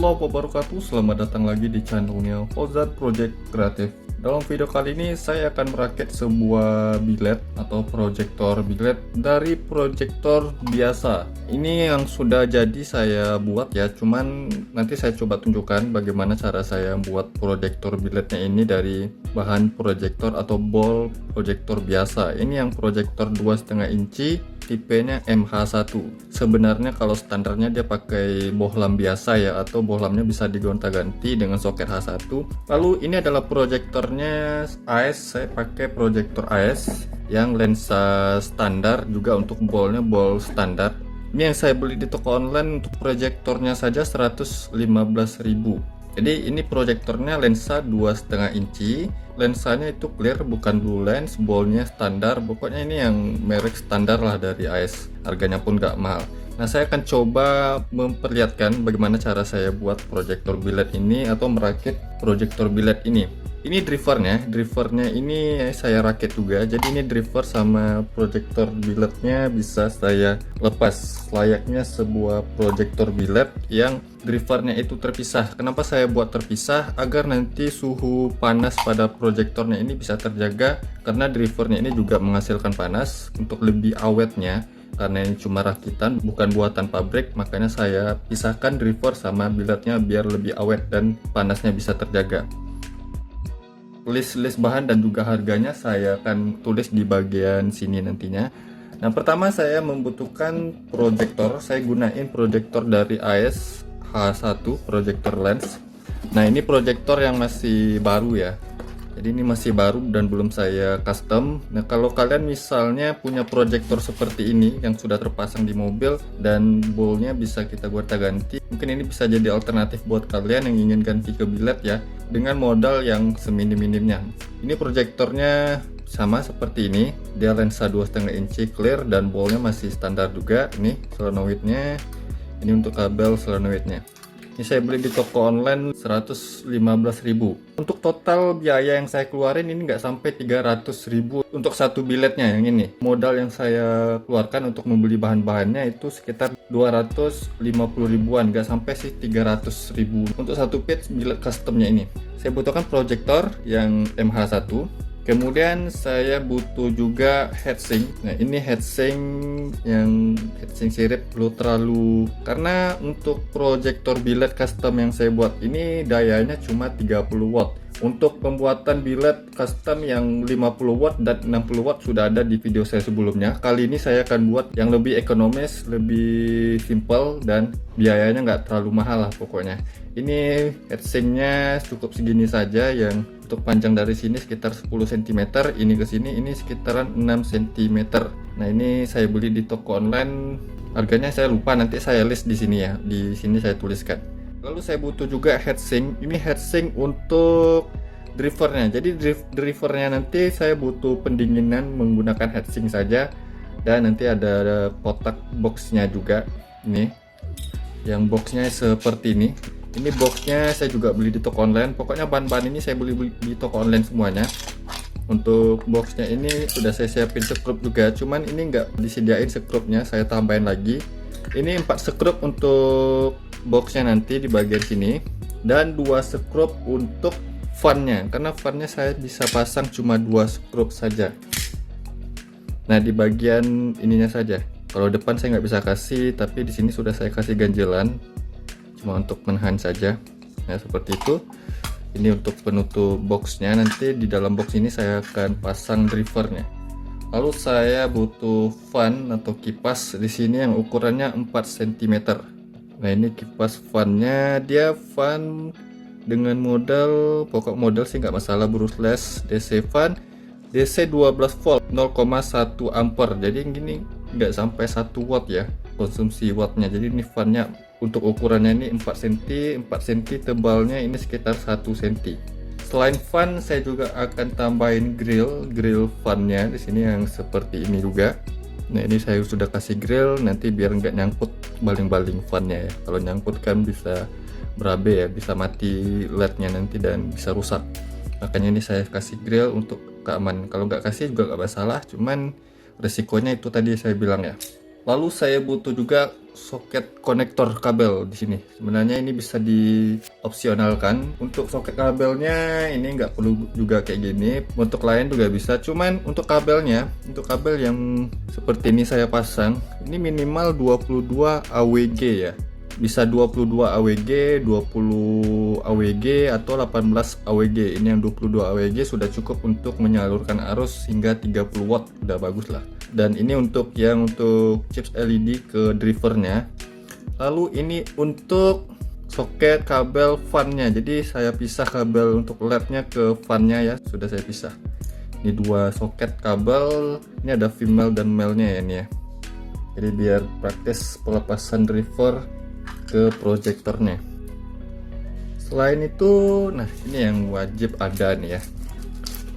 warahmatullahi wabarakatuh. Selamat datang lagi di channelnya Fauzan Project Kreatif. Dalam video kali ini saya akan merakit sebuah biled atau proyektor biled dari proyektor biasa. Ini yang sudah jadi saya buat ya, cuman nanti saya coba tunjukkan bagaimana cara saya buat proyektor bilednya ini dari bahan proyektor atau ball proyektor biasa. Ini yang proyektor 2,5 inci, tipenya MH1. Sebenarnya kalau standarnya dia pakai bohlam biasa ya, atau bohlamnya bisa digonta-ganti dengan soket H1. Lalu ini adalah proyektornya AS, saya pakai proyektor AS yang lensa standar, juga untuk ballnya ball standar. Ini yang saya beli di toko online, untuk proyektornya saja 115.000. Jadi ini proyektornya lensa 2,5 inci, lensanya itu clear bukan blue lens, ballnya standar, pokoknya ini yang merek standar lah dari AS, harganya pun gak mahal. Nah, saya akan coba memperlihatkan bagaimana cara saya buat proyektor biled ini atau merakit proyektor biled ini. Ini drivernya ini saya rakit juga, jadi ini driver sama proyektor bilednya bisa saya lepas layaknya sebuah proyektor biled yang drivernya itu terpisah. Kenapa saya buat terpisah? Agar nanti suhu panas pada proyektornya ini bisa terjaga, karena drivernya ini juga menghasilkan panas. Untuk lebih awetnya, karena ini cuma rakitan bukan buatan pabrik, makanya saya pisahkan driver sama bilednya biar lebih awet dan panasnya bisa terjaga. List bahan dan juga harganya saya akan tulis di bagian sini nantinya. Nah, pertama saya membutuhkan proyektor. Saya gunain proyektor dari AS H1 proyektor lens. Nah, ini proyektor yang masih baru ya, jadi ini masih baru dan belum saya custom. Nah, kalau kalian misalnya punya proyektor seperti ini yang sudah terpasang di mobil dan ballnya bisa kita gonta-ganti, mungkin ini bisa jadi alternatif buat kalian yang ingin ganti ke biled ya, dengan modal yang seminim-minimnya. Ini proyektornya sama seperti ini, dia lensa 2,5 inci clear dan ballnya masih standar juga. Ini solenoidnya, ini untuk kabel solenoidnya. Ini saya beli di toko online 115.000. Untuk total biaya yang saya keluarin ini nggak sampai 300.000 untuk satu bilednya yang ini. Modal yang saya keluarkan untuk membeli bahan-bahannya itu sekitar 250 ribuan, nggak sampai sih 300.000 untuk satu piece biled customnya ini. Saya butuhkan proyektor yang MH1. Kemudian saya butuh juga heatsink. Nah, ini heatsink yang heatsink sirip belum terlalu, karena untuk proyektor biled custom yang saya buat ini dayanya cuma 30 watt. Untuk pembuatan biled custom yang 50 watt dan 60 watt sudah ada di video saya sebelumnya. Kali ini saya akan buat yang lebih ekonomis, lebih simple, dan biayanya nggak terlalu mahal lah pokoknya. Ini heatsinknya cukup segini saja, yang untuk panjang dari sini sekitar 10 cm, ini ke sini ini sekitaran 6 cm. Nah, ini saya beli di toko online, harganya saya lupa, nanti saya list di sini ya, di sini saya tuliskan. Lalu saya butuh juga heatsink. Ini heatsink untuk drivernya. Jadi drivernya nanti saya butuh pendinginan menggunakan heatsink saja, dan nanti ada kotak boxnya juga. Ini yang boxnya seperti ini. Ini boxnya saya juga beli di toko online. Pokoknya bahan-bahan ini saya beli di toko online semuanya. Untuk boxnya ini sudah saya siapin skrup juga, cuman ini nggak disediain skrupnya, saya tambahin lagi. Ini 4 skrup untuk boxnya nanti di bagian sini, dan 2 skrup untuk fannya, karena fannya saya bisa pasang cuma 2 skrup saja. Nah, di bagian ininya saja. Kalau depan saya nggak bisa kasih, tapi di sini sudah saya kasih ganjelan, cuma untuk menahan saja. Nah, seperti itu. Ini untuk penutup boxnya. Nanti di dalam box ini saya akan pasang drivernya. Lalu saya butuh fan atau kipas di sini yang ukurannya 4 cm. Nah, ini kipas fannya, dia fan dengan model, pokok model sih nggak masalah, brushless DC fan, DC 12 volt 0,1 ampere. Jadi gini nggak sampai 1 watt ya konsumsi wattnya. Jadi ini fannya untuk ukurannya ini 4 cm, 4 cm tebalnya ini sekitar 1 cm. Selain fan, saya juga akan tambahin grill fannya di sini yang seperti ini juga. Nah, ini saya sudah kasih grill, nanti biar nggak nyangkut baling-baling fannya ya. Kalau nyangkut kan bisa berabe ya, bisa mati lednya nanti dan bisa rusak. Makanya ini saya kasih grill untuk keamanan. Kalau nggak kasih juga nggak masalah, cuman resikonya itu tadi saya bilang ya. Lalu saya butuh juga soket konektor kabel di sini. Sebenarnya ini bisa diopsionalkan. Untuk soket kabelnya ini nggak perlu juga kayak gini. Untuk lain juga bisa. Cuman untuk kabelnya, untuk kabel yang seperti ini saya pasang, ini minimal 22 AWG ya. Bisa 22 AWG, 20 AWG atau 18 AWG. Ini yang 22 AWG sudah cukup untuk menyalurkan arus hingga 30 watt, udah bagus lah. Dan ini untuk chips LED ke drivernya. Lalu ini untuk soket kabel fan-nya. Jadi saya pisah kabel untuk LED-nya ke fan-nya ya, sudah saya pisah. Ini dua soket kabel, ini ada female dan male-nya ya ini ya. Jadi biar praktis pelepasan driver ke proyektornya. Selain itu, nah ini yang wajib ada nih ya,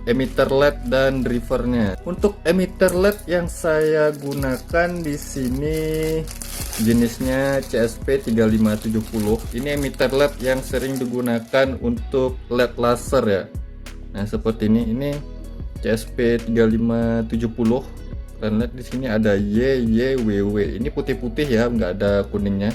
emitter LED dan drivernya. Untuk emitter LED yang saya gunakan di sini jenisnya CSP3570. Ini emitter LED yang sering digunakan untuk LED laser ya. Nah seperti ini CSP3570. Dan LED di sini ada YYWW. Ini putih-putih ya, nggak ada kuningnya.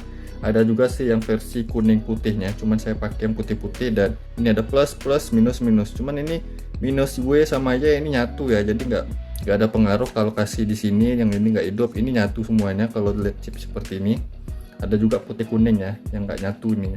Ada juga sih yang versi kuning putihnya, cuman saya pakai yang putih-putih. Dan ini ada plus plus minus minus, cuman ini minus W sama Y ini nyatu ya, jadi nggak ada pengaruh kalau kasih di sini. Yang ini nggak hidup, ini nyatu semuanya kalau LED chip seperti ini. Ada juga putih kuning ya yang nggak nyatu ini.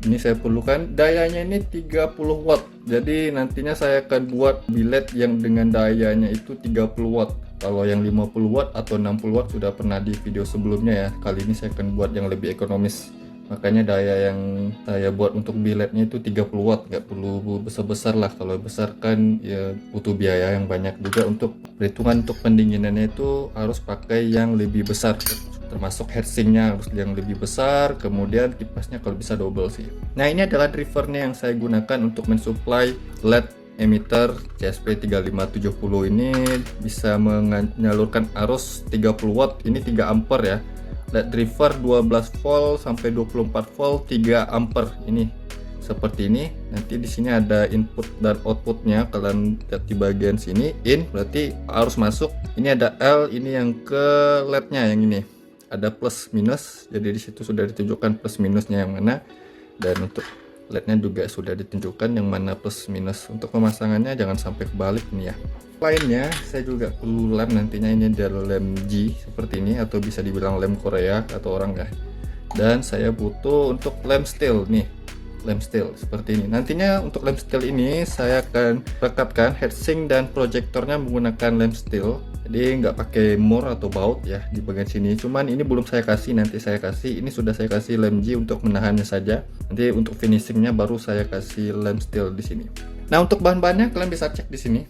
Ini saya perlukan dayanya ini 30 watt, jadi nantinya saya akan buat biled yang dengan dayanya itu 30 watt. Kalau yang 50 watt atau 60 watt sudah pernah di video sebelumnya ya. Kali ini saya akan buat yang lebih ekonomis. Makanya daya yang saya buat untuk bilednya itu 30 watt, nggak perlu besar-besar lah. Kalau besar kan ya butuh biaya yang banyak juga. Untuk perhitungan untuk pendinginannya itu harus pakai yang lebih besar, termasuk heatsinknya harus yang lebih besar, kemudian kipasnya kalau bisa double sih. Nah ini adalah drivernya yang saya gunakan untuk mensuplai LED emitter CSP3570 ini. Bisa menyalurkan arus 30 watt, ini 3 ampere ya. LED driver 12 volt sampai 24 volt 3 ampere. Ini seperti ini. Nanti di sini ada input dan outputnya. Kalian lihat di bagian sini, in berarti arus masuk. Ini ada L, ini yang ke LED-nya yang ini. Ada plus minus, jadi di situ sudah ditunjukkan plus minusnya yang mana. Dan untuk LED-nya juga sudah ditunjukkan yang mana plus minus. Untuk pemasangannya jangan sampai kebalik nih ya. Lainnya saya juga perlu lem, nantinya ini adalah lem G seperti ini, atau bisa dibilang lem Korea atau orang ya. Dan saya butuh untuk lem steel nih, lem steel seperti ini. Nantinya untuk lem steel ini saya akan rekatkan heatsink dan proyektornya menggunakan lem steel. Jadi nggak pakai mur atau baut ya di bagian sini. Cuman ini belum saya kasih, nanti saya kasih. Ini sudah saya kasih lem G untuk menahannya saja. Nanti untuk finishingnya baru saya kasih lem steel di sini. Nah untuk bahan-bahannya kalian bisa cek di sini.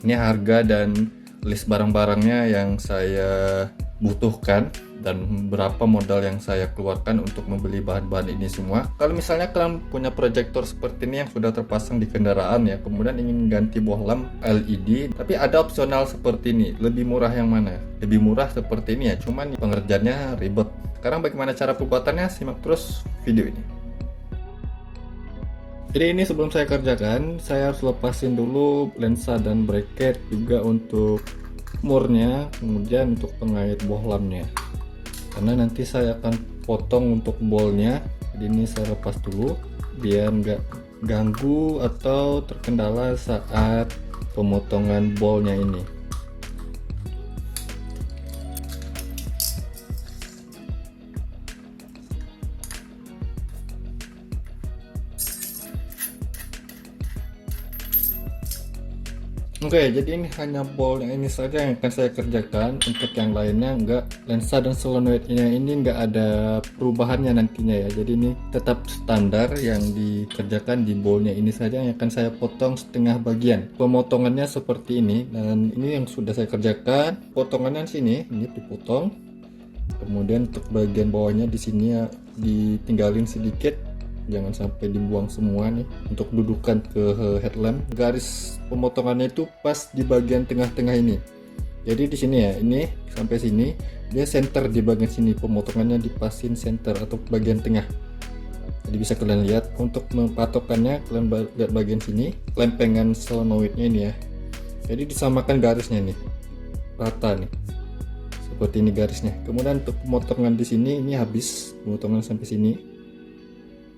Ini harga dan list barang-barangnya yang saya butuhkan dan berapa modal yang saya keluarkan untuk membeli bahan-bahan ini semua. Kalau misalnya kalian punya proyektor seperti ini yang sudah terpasang di kendaraan ya, kemudian ingin ganti bohlam LED, tapi ada opsional seperti ini, lebih murah yang mana? Lebih murah seperti ini ya, cuman pengerjaannya ribet. Sekarang bagaimana cara pembuatannya? Simak terus video ini. Jadi ini sebelum saya kerjakan, saya harus lepasin dulu lensa dan bracket, juga untuk murnya, kemudian untuk pengait bohlamnya. Karena nanti saya akan potong untuk bolnya, jadi ini saya lepas dulu biar nggak ganggu atau terkendala saat pemotongan bolnya ini. Oke, jadi ini hanya bol yang ini saja yang akan saya kerjakan. Untuk yang lainnya enggak, lensa dan solenoidnya ini enggak ada perubahannya nantinya ya. Jadi ini tetap standar yang dikerjakan di bolnya ini saja yang akan saya potong setengah bagian. Pemotongannya seperti ini, dan ini yang sudah saya kerjakan. Potongannya sini, ini dipotong. Kemudian untuk bagian bawahnya di sini ya ditinggalin sedikit. Jangan sampai dibuang semua nih. Untuk dudukan ke headlamp, garis pemotongannya itu pas di bagian tengah-tengah ini. Jadi di sini ya, ini sampai sini dia center di bagian sini, pemotongannya dipasin center atau bagian tengah. Jadi bisa kalian lihat untuk mempatokannya, kalian lihat bagian sini lempengan solenoidnya ini ya. Jadi disamakan garisnya nih, rata nih, seperti ini garisnya. Kemudian untuk pemotongan di sini ini habis pemotongan sampai sini.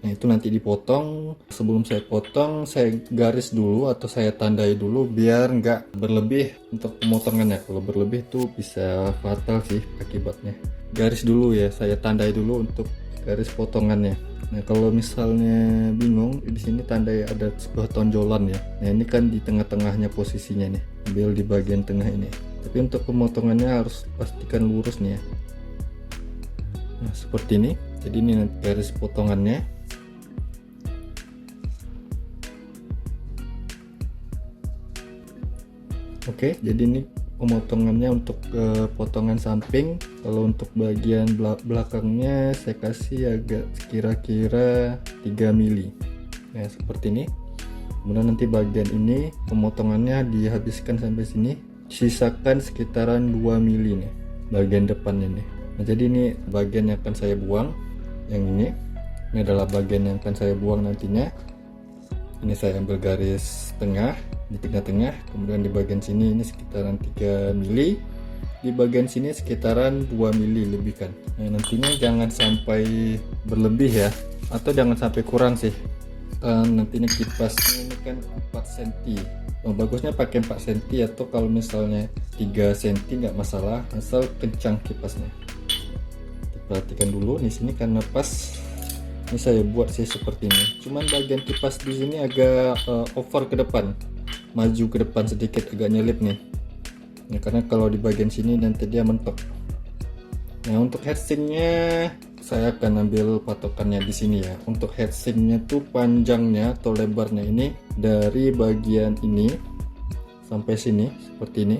Nah itu nanti dipotong. Sebelum saya potong saya garis dulu atau saya tandai dulu biar nggak berlebih untuk pemotongannya. Kalau berlebih itu bisa fatal sih akibatnya. Garis dulu ya, saya tandai dulu untuk garis potongannya. Nah kalau misalnya bingung, di sini tandai ada sebuah tonjolan ya. Nah ini kan di tengah-tengahnya posisinya nih, ambil di bagian tengah ini. Tapi untuk pemotongannya harus pastikan lurus nih ya. Nah seperti ini. Jadi ini nanti garis potongannya. Oke, jadi ini pemotongannya untuk potongan samping. Kalau untuk bagian belakangnya saya kasih agak kira-kira 3 mili. Nah seperti ini. Kemudian nanti bagian ini pemotongannya dihabiskan sampai sini, sisakan sekitaran 2 mili nih bagian depannya nih. Nah jadi ini bagian yang akan saya buang, yang ini adalah bagian yang akan saya buang nantinya. Ini saya ambil garis tengah di tengah-tengah, kemudian di bagian sini ini sekitaran 3 mili, di bagian sini sekitaran 2 mili lebih kan. Nah nantinya jangan sampai berlebih ya, atau jangan sampai kurang sih. Nantinya kipasnya ini kan 4 cm. Bagusnya pakai 4 cm, atau kalau misalnya 3 cm nggak masalah, asal kencang kipasnya. Perhatikan dulu di sini karena pas. Ini saya buat sih seperti ini. Cuman bagian kipas di sini agak over ke depan, maju ke depan sedikit, agak nyelip nih. Ya, karena kalau di bagian sini nanti dia mentok. Nah untuk heatsingnya saya akan ambil patokannya di sini ya. Untuk heatsingnya tuh panjangnya atau lebarnya ini dari bagian ini sampai sini seperti ini.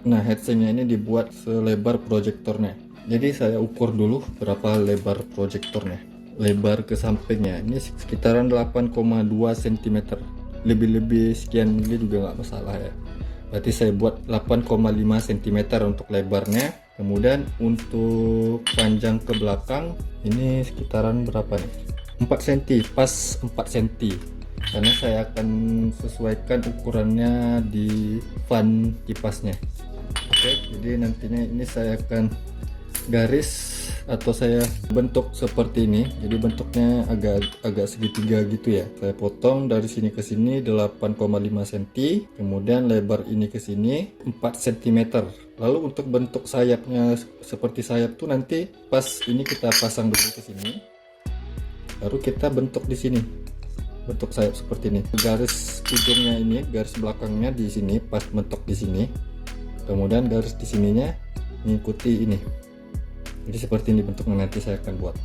Nah heatsingnya ini dibuat selebar proyektornya. Jadi saya ukur dulu berapa lebar proyektornya. Lebar ke sampingnya ini sekitaran 8,2 cm. Lebih-lebih sekian mili juga nggak masalah ya. Berarti saya buat 8,5 cm untuk lebarnya. Kemudian untuk panjang ke belakang ini sekitaran berapa nih? 4 cm, pas 4 cm. Karena saya akan sesuaikan ukurannya di fan kipasnya. Oke, jadi nantinya ini saya akan garis atau saya bentuk seperti ini. Jadi bentuknya agak segitiga gitu ya. Saya potong dari sini ke sini 8,5 cm, kemudian lebar ini ke sini 4 cm. Lalu untuk bentuk sayapnya seperti sayap tuh nanti pas ini kita pasang dulu ke sini, baru kita bentuk di sini. Bentuk sayap seperti ini. Garis ujungnya ini, garis belakangnya di sini pas mentok di sini. Kemudian garis di sininya mengikuti ini. Jadi seperti ini bentuknya nanti saya akan buat.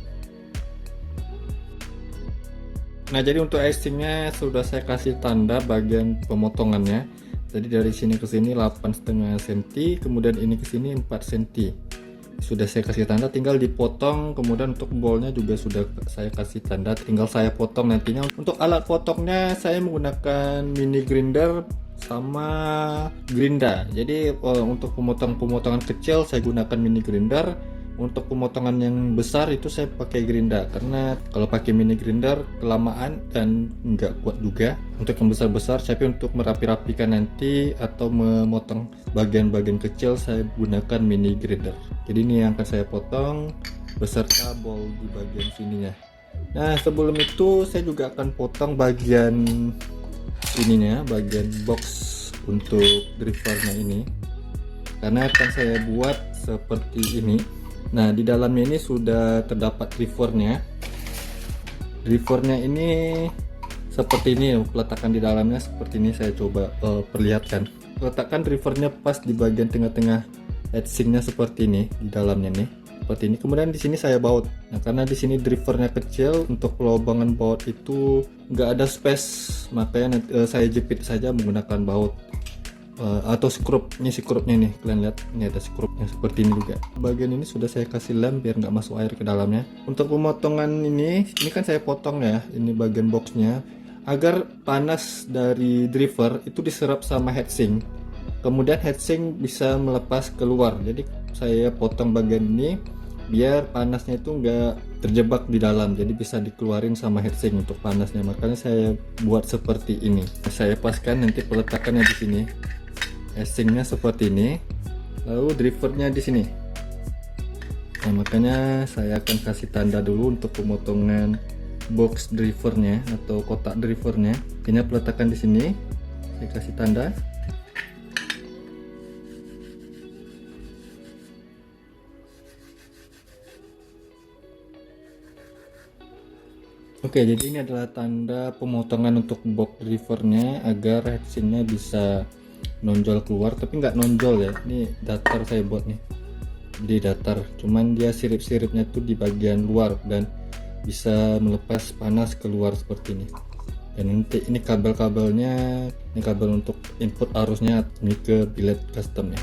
Nah jadi untuk icingnya sudah saya kasih tanda bagian pemotongannya. Jadi dari sini ke sini 8,5 cm, kemudian ini ke sini 4 cm. Sudah saya kasih tanda, tinggal dipotong. Kemudian untuk bolnya juga sudah saya kasih tanda, tinggal saya potong nantinya. Untuk alat potongnya saya menggunakan mini grinder sama gerinda. Jadi untuk pemotongan kecil saya gunakan mini grinder. Untuk pemotongan yang besar itu saya pakai gerinda, karena kalau pakai mini grinder kelamaan dan nggak kuat juga untuk yang besar-besar. Tapi untuk merapi-rapikan nanti atau memotong bagian-bagian kecil saya gunakan mini grinder. Jadi ini yang akan saya potong beserta bol di bagian sininya. Nah sebelum itu saya juga akan potong bagian ininya, bagian box untuk drivernya ini, karena akan saya buat seperti ini. Nah di dalamnya ini sudah terdapat drivernya. Drivernya ini seperti ini, peletakan di dalamnya seperti ini. Saya coba perlihatkan. Letakkan drivernya pas di bagian tengah-tengah heatsingnya seperti ini, di dalamnya nih seperti ini. Kemudian di sini saya baut. Nah karena di sini drivernya kecil, untuk pelubangan baut itu nggak ada space, makanya saya jepit saja menggunakan baut. Atau skrup. Ini skrupnya nih, kalian lihat ini ada skrupnya seperti ini juga. Bagian ini sudah saya kasih lem biar nggak masuk air ke dalamnya. Untuk pemotongan ini kan saya potong ya, ini bagian boxnya, agar panas dari driver itu diserap sama heatsink, kemudian heatsink bisa melepas keluar. Jadi saya potong bagian ini biar panasnya itu nggak terjebak di dalam, jadi bisa dikeluarin sama heatsink untuk panasnya. Makanya saya buat seperti ini. Saya paskan nanti peletakannya di sini. Heatsinknya seperti ini. lalu drivernya di sini. Nah, makanya saya akan kasih tanda dulu untuk pemotongan box drivernya atau kotak drivernya. Ini peletakan di sini, saya kasih tanda. Oke, jadi ini adalah tanda pemotongan untuk box drivernya agar headsinnya bisa nonjol keluar, tapi nggak nonjol ya. Ini datar saya buat nih, jadi datar. Cuman dia sirip-siripnya tuh di bagian luar dan bisa melepas panas keluar seperti ini. Dan nanti ini kabel-kabelnya, ini kabel untuk input arusnya ini ke biled customnya.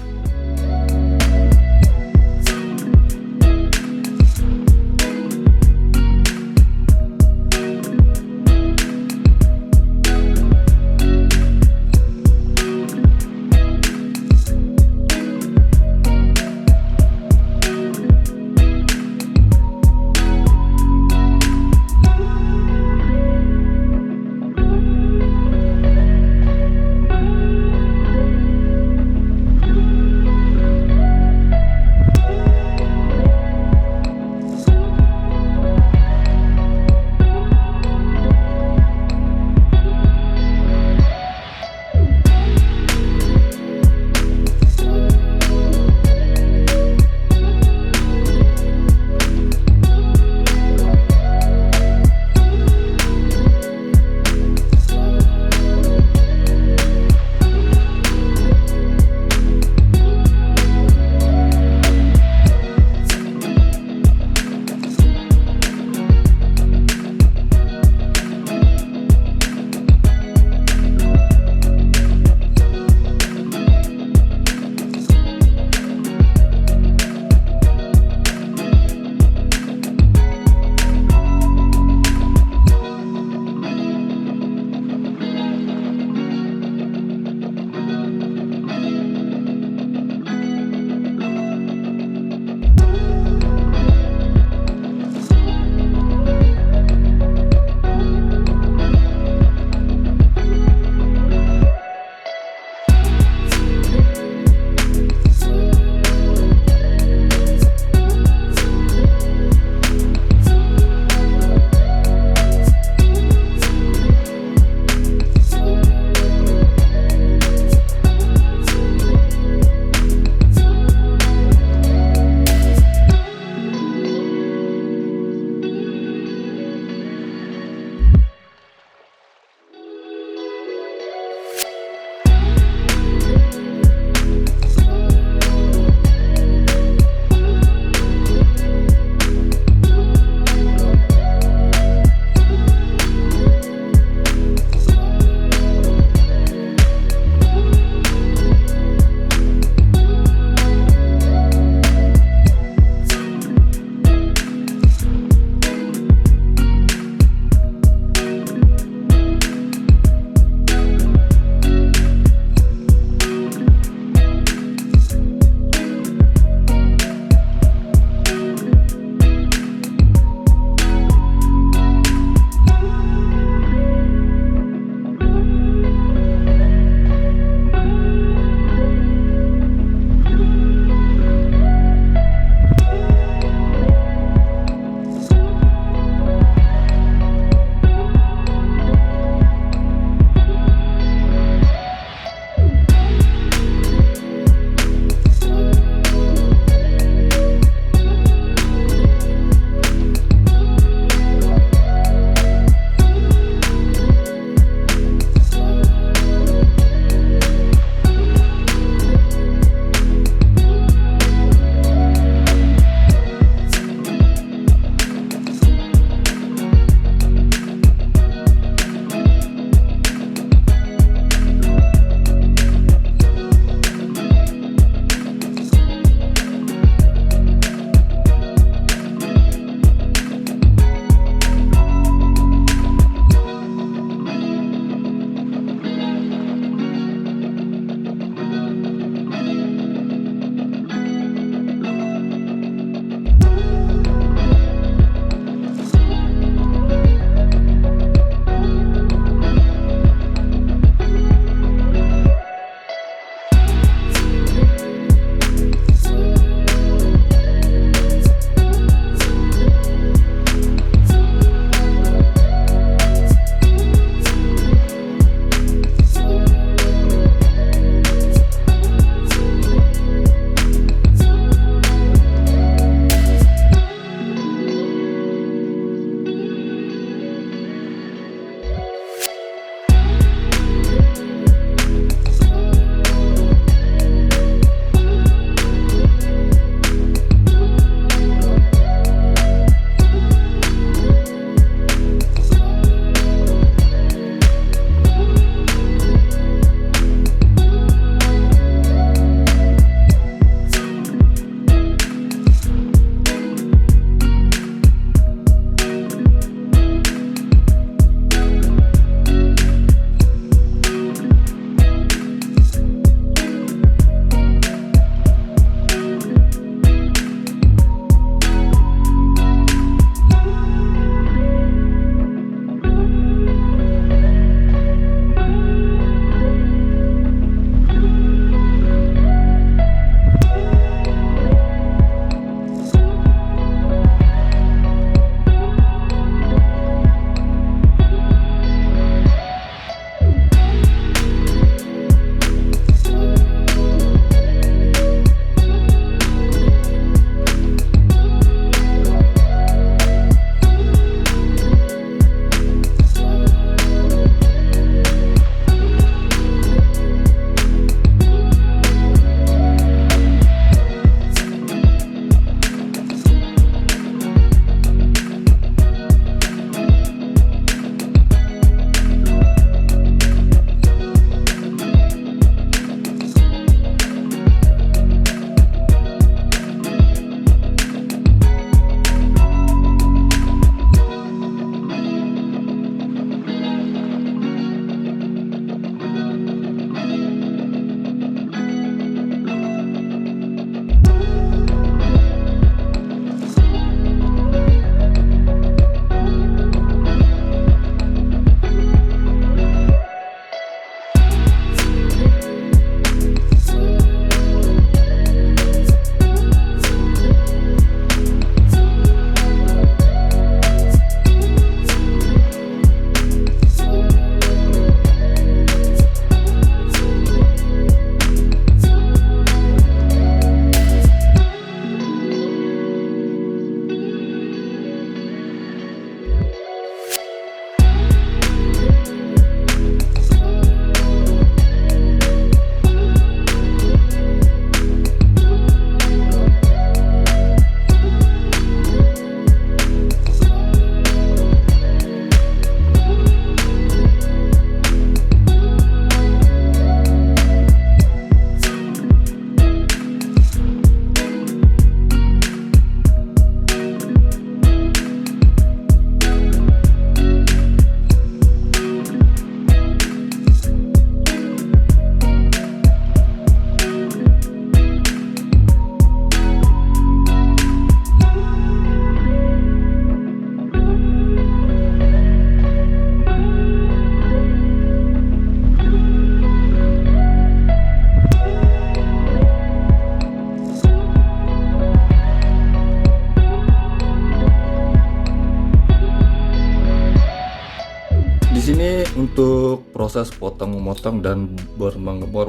Ini untuk proses potong-motong dan bor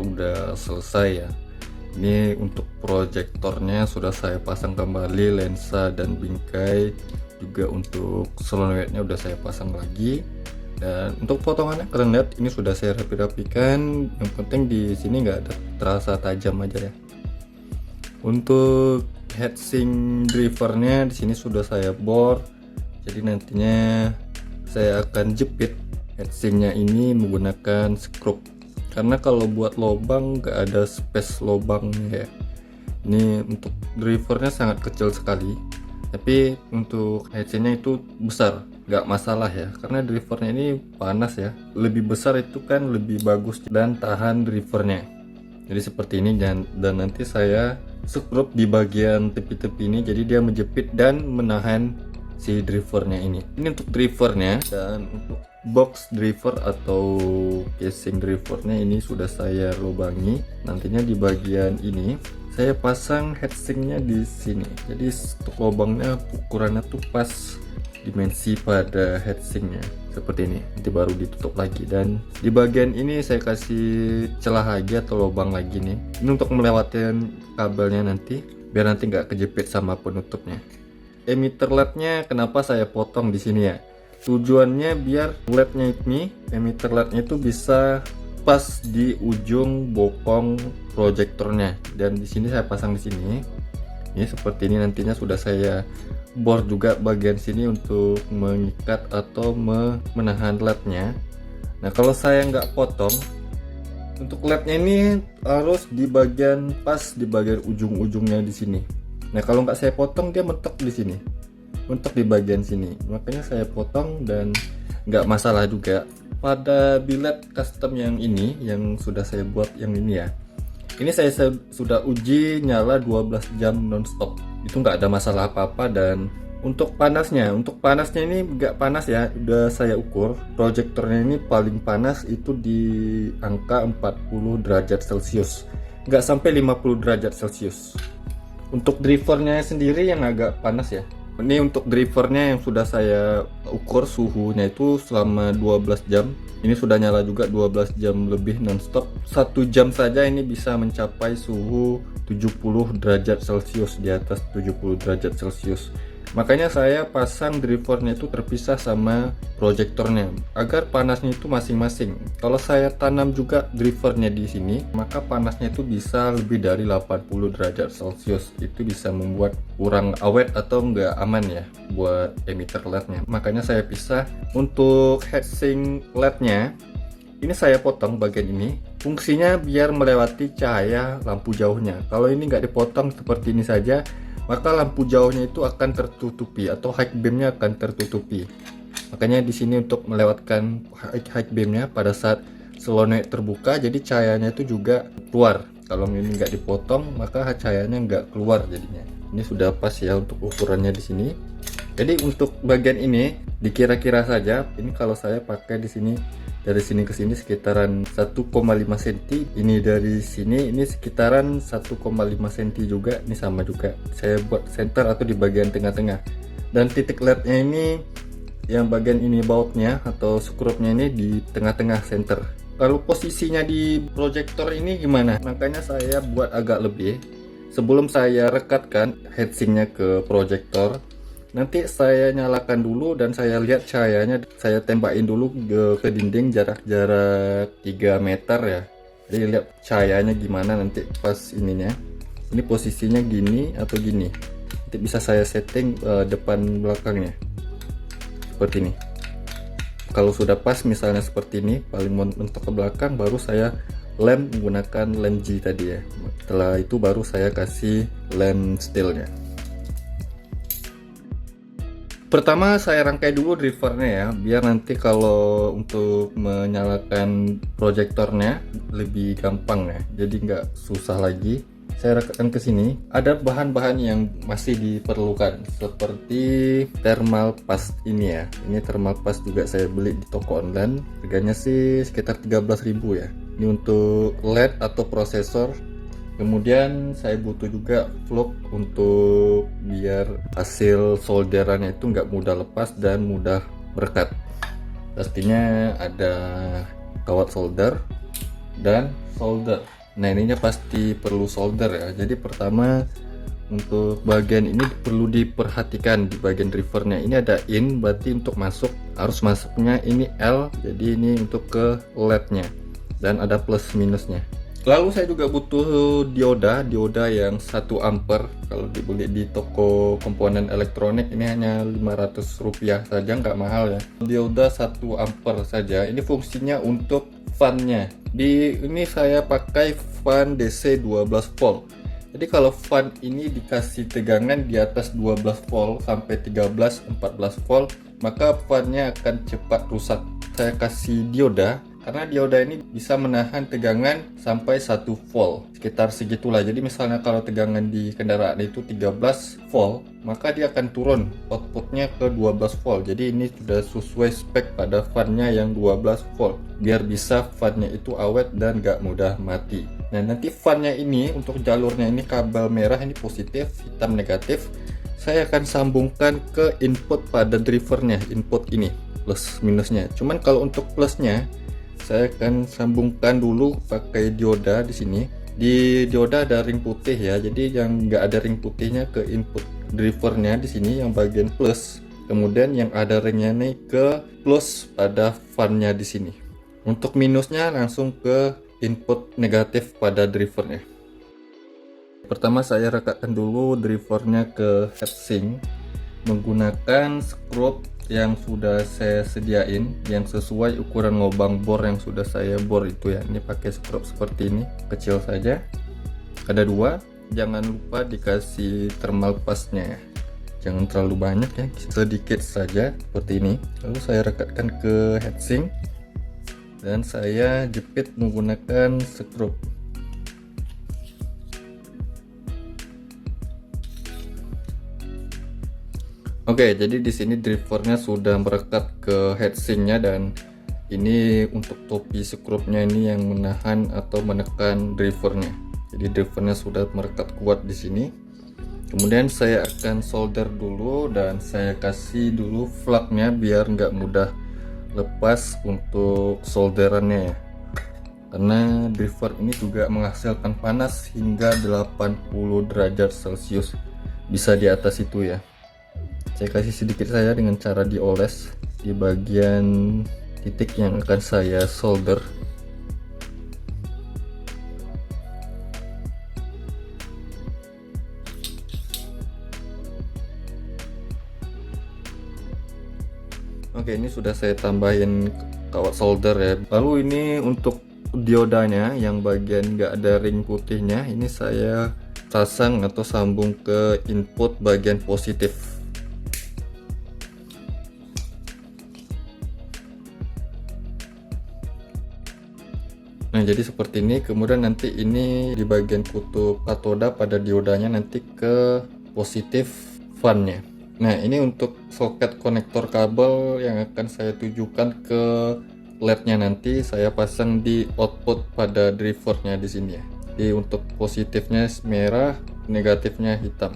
udah selesai ya. Ini untuk proyektornya sudah saya pasang kembali, lensa dan bingkai, juga untuk solenoidnya udah saya pasang lagi. Dan untuk potongannya kalian lihat ini sudah saya rapi-rapikan. Yang penting di sini nggak ada terasa tajam aja ya. Untuk heatsink drivernya di sini sudah saya bor. Jadi nantinya saya akan jepit heatsinknya ini menggunakan skrup. Karena kalau buat lubang nggak ada space lubangnya ya. Ini untuk drivernya sangat kecil sekali. Tapi untuk heatsinknya itu besar, nggak masalah ya, karena drivernya ini panas ya, lebih besar itu kan lebih bagus dan tahan drivernya. Jadi seperti ini, dan nanti saya skrup di bagian tepi-tepi ini, jadi dia menjepit dan menahan si drivernya ini. Ini untuk drivernya. Dan untuk box driver atau casing drivernya ini sudah saya lubangi. Nantinya di bagian ini saya pasang heatsinknya di sini. Jadi untuk lubangnya ukurannya tuh pas dimensi pada heatsinknya seperti ini. Nanti baru ditutup lagi, dan di bagian ini saya kasih celah lagi atau lubang lagi nih. Ini untuk melewatkan kabelnya nanti, biar nanti nggak kejepit sama penutupnya. Emitter LED-nya kenapa saya potong di sini ya? Tujuannya biar LED-nya ini, emitter LED-nya itu bisa pas di ujung bokong proyektornya, dan di sini saya pasang di sini. Ini seperti ini, nantinya sudah saya bor juga bagian sini untuk mengikat atau menahan LED-nya. Nah, kalau saya nggak potong, untuk LED-nya ini harus di bagian pas di bagian ujung-ujungnya di sini. Nah, kalau nggak saya potong dia mentok di sini, mentok di bagian sini. Makanya saya potong dan nggak masalah juga. Pada biled custom yang ini, yang sudah saya buat yang ini ya, ini saya sudah uji nyala 12 jam nonstop, itu nggak ada masalah apa-apa. Dan untuk panasnya ini nggak panas ya, udah saya ukur. Proyektornya ini paling panas itu di angka 40 derajat Celcius, nggak sampai 50 derajat Celcius. Untuk drivernya sendiri yang agak panas ya. Ini untuk drivernya yang sudah saya ukur suhunya itu selama 12 jam. Ini sudah nyala juga 12 jam lebih nonstop. 1 jam saja ini bisa mencapai suhu 70 derajat Celcius, di atas 70 derajat Celcius. Makanya saya pasang drivernya itu terpisah sama proyektornya agar panasnya itu masing-masing. Kalau saya tanam juga drivernya di sini, maka panasnya itu bisa lebih dari 80 derajat Celcius. Itu bisa membuat kurang awet atau nggak aman ya buat emitter LED-nya. Makanya saya pisah. Untuk heatsink LED-nya ini saya potong bagian ini. Fungsinya biar melewati cahaya lampu jauhnya. Kalau ini nggak dipotong seperti ini saja, maka lampu jauhnya itu akan tertutupi atau high beamnya akan tertutupi. Makanya di sini untuk melewatkan high beamnya pada saat solenoid terbuka, jadi cahayanya itu juga keluar. Kalau ini nggak dipotong, maka cahayanya nggak keluar jadinya. Ini sudah pas ya untuk ukurannya di sini. Jadi untuk bagian ini dikira-kira saja. Ini kalau saya pakai di sini, dari sini ke sini sekitaran 1,5 cm. Ini dari sini ini sekitaran 1,5 cm juga. Ini sama juga. Saya buat center atau di bagian tengah-tengah. Dan titik LED-nya ini, yang bagian ini bautnya atau skrupnya ini di tengah-tengah center. Kalau posisinya di proyektor ini gimana? Makanya saya buat agak lebih. Sebelum saya rekatkan heatsinknya ke proyektor, nanti saya nyalakan dulu dan saya lihat cahayanya, saya tembakin dulu ke dinding jarak 3 meter ya. Jadi lihat cahayanya gimana nanti pas ininya. Ini posisinya gini atau gini. Nanti bisa saya setting depan belakangnya. Seperti ini. Kalau sudah pas misalnya seperti ini, paling mentok ke belakang, baru saya lem menggunakan lem G tadi ya. Setelah itu baru saya kasih lem steelnya. Pertama saya rangkai dulu drivernya ya, biar nanti kalau untuk menyalakan proyektornya lebih gampang ya, jadi nggak susah lagi. Saya rekatkan ke sini. Ada bahan-bahan yang masih diperlukan seperti thermal paste ini ya. Ini thermal paste juga saya beli di toko online. Harganya sih sekitar 13.000 ya. Ini untuk LED atau prosesor. Kemudian saya butuh juga flux untuk biar hasil solderannya itu nggak mudah lepas dan mudah merekat. Pastinya ada kawat solder dan solder. Nah, ininya pasti perlu solder ya. Jadi pertama untuk bagian ini perlu diperhatikan di bagian drivernya. Ini ada in, berarti untuk masuk harus masuknya ini L. Jadi ini untuk ke LED-nya dan ada plus minusnya. Lalu saya juga butuh dioda yang 1 ampere. Kalau dibeli di toko komponen elektronik ini hanya Rp500 saja, nggak mahal ya. Dioda 1 ampere saja. Ini fungsinya untuk fan-nya. Di ini saya pakai fan DC 12 volt. Jadi kalau fan ini dikasih tegangan di atas 12 volt sampai 13-14 volt, maka fan-nya akan cepat rusak. Saya kasih dioda karena dioda ini bisa menahan tegangan sampai 1 volt, sekitar segitulah. Jadi misalnya kalau tegangan di kendaraan itu 13 volt, maka dia akan turun outputnya ke 12 volt. Jadi ini sudah sesuai spek pada fan-nya yang 12 volt, biar bisa fan-nya itu awet dan gak mudah mati. Nah, nanti fan-nya ini untuk jalurnya ini kabel merah ini positif, hitam negatif. Saya akan sambungkan ke input pada drivernya, input ini plus minusnya. Cuman kalau untuk plusnya saya akan sambungkan dulu pakai dioda di sini. Di dioda ada ring putih ya, jadi yang nggak ada ring putihnya ke input drivernya di sini yang bagian plus. Kemudian yang ada ringnya nih ke plus pada fan-nya di sini. Untuk minusnya langsung ke input negatif pada drivernya. Pertama saya rekatkan dulu drivernya ke heatsink menggunakan skrup yang sudah saya sediain, yang sesuai ukuran lubang bor yang sudah saya bor itu ya. Ini pakai skrup seperti ini, kecil saja, ada 2. Jangan lupa dikasih thermal paste-nya ya, jangan terlalu banyak ya, sedikit saja seperti ini. Lalu saya rekatkan ke heatsink dan saya jepit menggunakan skrup. Oke, jadi di sini drivernya sudah merekat ke heatsinknya dan ini untuk topi skrupnya ini yang menahan atau menekan drivernya. Jadi drivernya sudah merekat kuat di sini. Kemudian saya akan solder dulu dan saya kasih dulu flagnya biar nggak mudah lepas untuk solderannya ya. Karena driver ini juga menghasilkan panas hingga 80 derajat Celcius, bisa di atas itu ya. Saya kasih sedikit saja dengan cara dioles di bagian titik yang akan saya solder. Oke, ini sudah saya tambahin kawat solder ya. Lalu ini untuk diodanya yang bagian nggak ada ring putihnya, ini saya pasang atau sambung ke input bagian positif. Nah, jadi seperti ini. Kemudian nanti ini di bagian kutub katoda pada diodanya nanti ke positif fan-nya. Nah, ini untuk soket konektor kabel yang akan saya tujukan ke LED-nya, nanti saya pasang di output pada drivernya di sini ya. Jadi untuk positifnya merah, negatifnya hitam.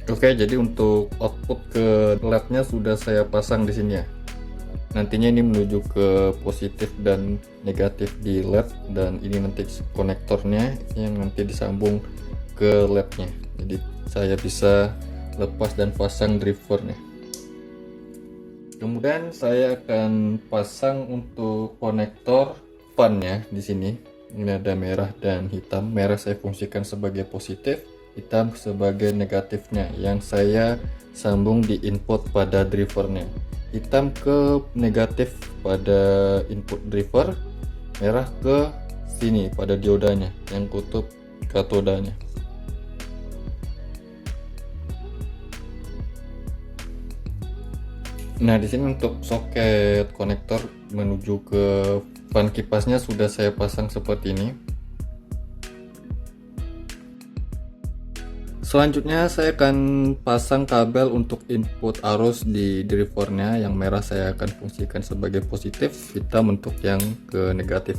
Oke, jadi untuk output ke LED-nya sudah saya pasang di sini ya. Nantinya ini menuju ke positif dan negatif di LED, dan ini nanti konektornya yang nanti disambung ke LED-nya. Jadi saya bisa lepas dan pasang drivernya. Kemudian saya akan pasang untuk konektor fan-nya di sini. Ini ada merah dan hitam. Merah saya fungsikan sebagai positif, hitam sebagai negatifnya yang saya sambung di input pada drivernya. Hitam ke negatif pada input driver, merah ke sini pada diodanya yang kutub katodanya. Nah, di sini untuk soket konektor menuju ke fan kipasnya sudah saya pasang seperti ini. Selanjutnya saya akan pasang kabel untuk input arus di drivernya. Yang merah saya akan fungsikan sebagai positif, hitam untuk yang ke negatif.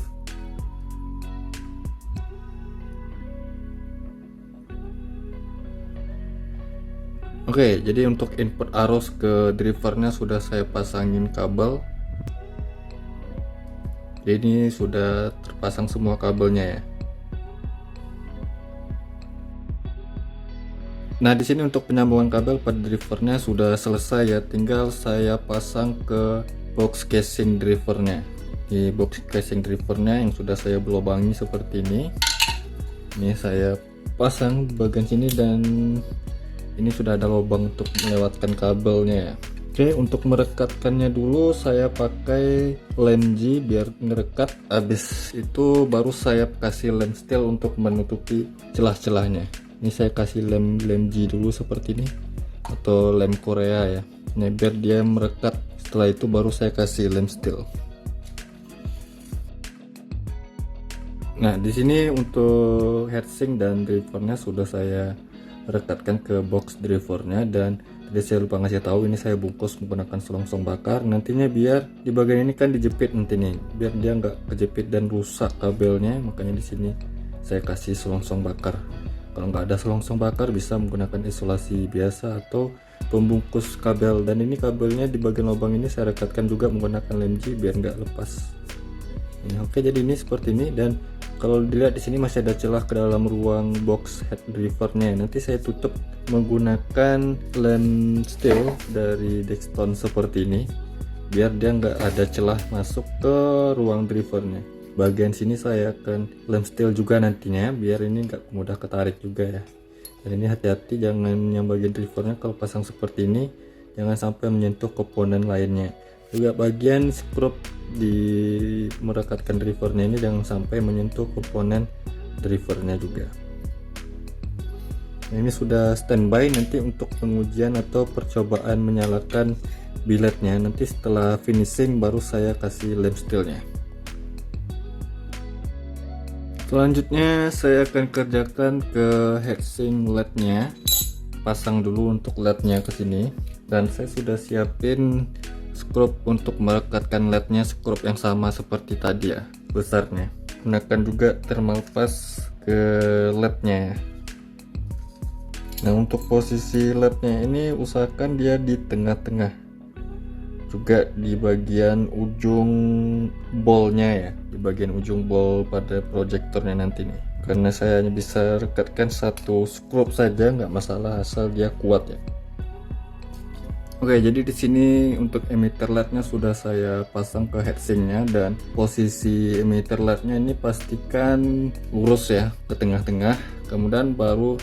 Oke, jadi untuk input arus ke drivernya sudah saya pasangin kabel. Jadi ini sudah terpasang semua kabelnya ya. Nah, di sini untuk penyambungan kabel pada drivernya sudah selesai ya. Tinggal saya pasang ke box casing drivernya. Di box casing drivernya yang sudah saya belobangi seperti ini. Ini saya pasang bagian sini dan ini sudah ada lubang untuk melewatkan kabelnya ya. Oke, untuk merekatkannya dulu saya pakai lem G biar ngerekat. Habis itu baru saya kasih lem steel untuk menutupi celah-celahnya. Ini saya kasih lem G dulu seperti ini atau lem Korea ya. Ini biar dia merekat. Setelah itu baru saya kasih lem steel. Nah, di sini untuk heatsink dan drivernya sudah saya rekatkan ke box drivernya, dan tadi saya lupa ngasih tahu ini saya bungkus menggunakan selongsong bakar. Nantinya biar di bagian ini kan dijepit nanti nih, biar dia nggak kejepit dan rusak kabelnya, makanya di sini saya kasih selongsong bakar. Kalau nggak ada selongsong bakar bisa menggunakan isolasi biasa atau pembungkus kabel, dan ini kabelnya di bagian lubang ini saya rekatkan juga menggunakan lem G biar nggak lepas. Ini oke, jadi ini seperti ini, dan kalau dilihat di sini masih ada celah ke dalam ruang box head drivernya. Nanti saya tutup menggunakan lem steel dari Dexton seperti ini, biar dia nggak ada celah masuk ke ruang drivernya. Bagian sini saya akan lem steel juga nantinya, biar ini nggak mudah ketarik juga ya. Dan ini hati-hati, jangan yang bagian drivernya kalau pasang seperti ini jangan sampai menyentuh komponen lainnya. Juga bagian skrup di merekatkan drivernya ini jangan sampai menyentuh komponen drivernya juga. Nah, ini sudah standby nanti untuk pengujian atau percobaan menyalakan biletnya. Nanti setelah finishing baru saya kasih lem steelnya. Selanjutnya saya akan kerjakan ke heatsink LED-nya. Pasang dulu untuk LED-nya ke sini, dan saya sudah siapin skrup untuk merekatkan LED-nya, skrup yang sama seperti tadi ya, besarnya. Gunakan juga thermal paste ke LED-nya. Nah, untuk posisi LED-nya ini usahakan dia di tengah-tengah, juga di bagian ujung bolnya ya, di bagian ujung bol pada proyektornya nanti nih. Karena saya hanya bisa rekatkan satu skrup saja, nggak masalah asal dia kuat ya. Oke, jadi di sini untuk emitter LED-nya sudah saya pasang ke heatsinknya, dan posisi emitter LED-nya ini pastikan lurus ya ke tengah-tengah. Kemudian baru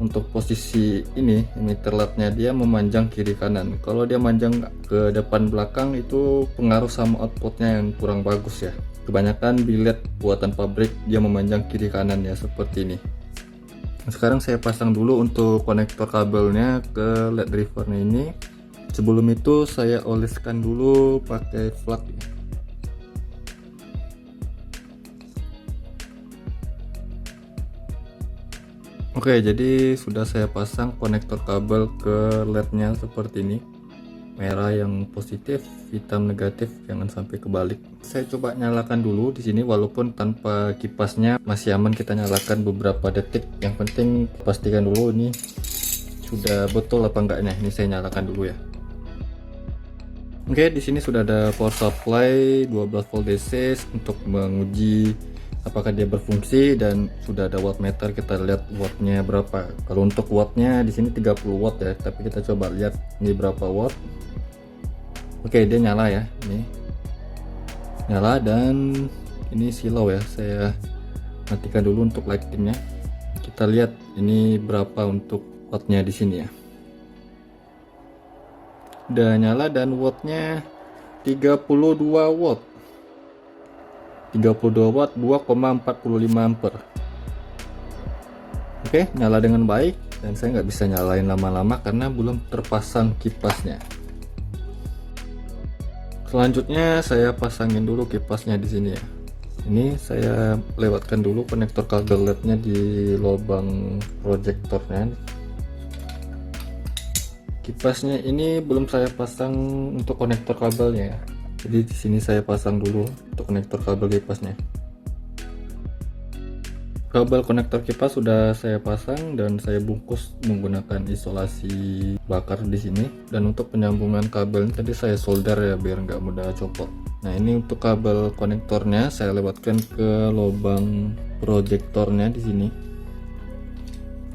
untuk posisi ini emitter LED-nya dia memanjang kiri kanan. Kalau dia manjang ke depan belakang itu pengaruh sama outputnya yang kurang bagus ya. Kebanyakan bilet buatan pabrik dia memanjang kiri kanan ya seperti ini. Nah, sekarang saya pasang dulu untuk konektor kabelnya ke LED drivernya ini. Sebelum itu saya oleskan dulu pakai flak. Oke, jadi sudah saya pasang konektor kabel ke LED-nya seperti ini. Merah yang positif, hitam negatif, jangan sampai kebalik. Saya coba nyalakan dulu di sini, walaupun tanpa kipasnya masih aman, kita nyalakan beberapa detik. Yang penting pastikan dulu ini sudah betul apa enggaknya. Ini saya nyalakan dulu ya. Oke, di sini sudah ada power supply 12 volt DC untuk menguji apakah dia berfungsi, dan sudah ada wattmeter, kita lihat wattnya berapa. Kalau untuk wattnya di sini 30 watt ya, tapi kita coba lihat ini berapa watt. Oke, dia nyala ya, ini nyala, dan ini silau ya, saya matikan dulu untuk lightingnya. Kita lihat ini berapa untuk wattnya di sini ya. Udah nyala dan wattnya 32 watt 2,45 ampere. Oke, nyala dengan baik, dan saya nggak bisa nyalain lama-lama karena belum terpasang kipasnya. Selanjutnya saya pasangin dulu kipasnya di sini ya. Ini saya lewatkan dulu konektor kabel LED-nya di lubang proyektornya. Kipasnya ini belum saya pasang untuk konektor kabelnya ya. Jadi di sini saya pasang dulu untuk konektor kabel kipasnya. Kabel konektor kipas sudah saya pasang dan saya bungkus menggunakan isolasi bakar di sini. Dan untuk penyambungan kabel tadi saya solder ya biar nggak mudah copot. Nah ini untuk kabel konektornya saya lewatkan ke lubang proyektornya di sini.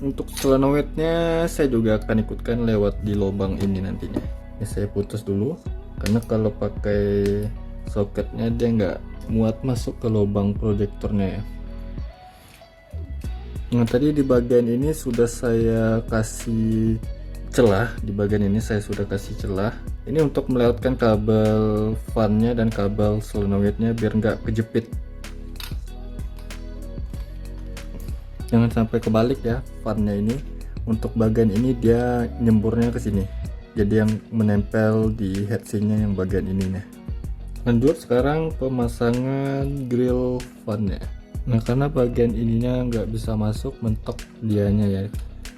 Untuk solenoidnya saya juga akan ikutkan lewat di lubang ini nantinya. Ini saya putus dulu karena kalau pakai soketnya dia nggak muat masuk ke lubang proyektornya ya. Nah tadi di bagian ini sudah saya kasih celah, di bagian ini saya sudah kasih celah. Ini untuk melewatkan kabel fannya dan kabel solenoidnya biar nggak kejepit. Jangan sampai kebalik ya fannya ini. Untuk bagian ini dia nyemburnya ke sini. Jadi yang menempel di heatsinknya yang bagian ini nih. Lanjut sekarang pemasangan grill fannya. Nah karena bagian ininya nggak bisa masuk mentok dianya ya,